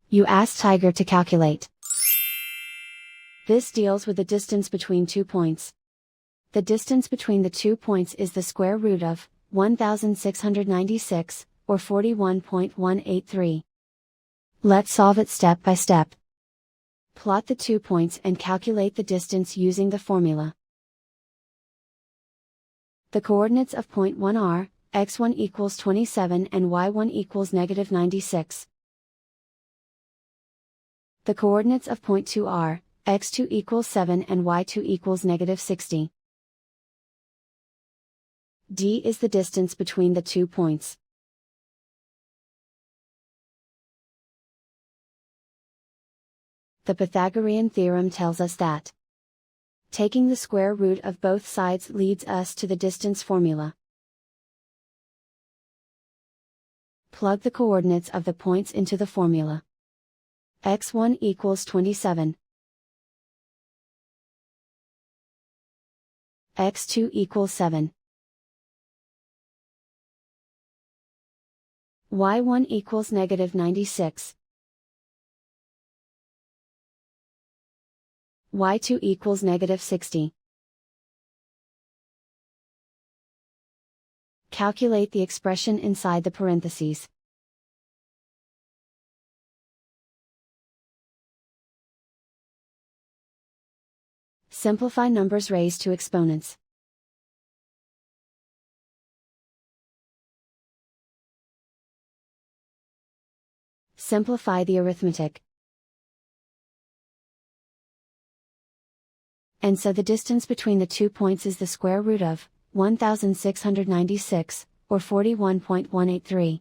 You ask Tiger to calculate. This deals with the distance between 2 points. The distance between the 2 points is the square root of 1696, or 41.183. Let's solve it step by step. Plot the 2 points and calculate the distance using the formula. The coordinates of point 1 are, x1 equals 27 and y1 equals negative 96. The coordinates of point 2 are, x2 equals 7 and y2 equals negative 60. D is the distance between the 2 points. The Pythagorean theorem tells us that taking the square root of both sides leads us to the distance formula. Plug the coordinates of the points into the formula. x1 equals 27. x2 equals 7. y1 equals negative 96. y2 equals negative 60. Calculate the expression inside the parentheses. Simplify numbers raised to exponents. Simplify the arithmetic. And so the distance between the 2 points is the square root of 1696, or 41.183.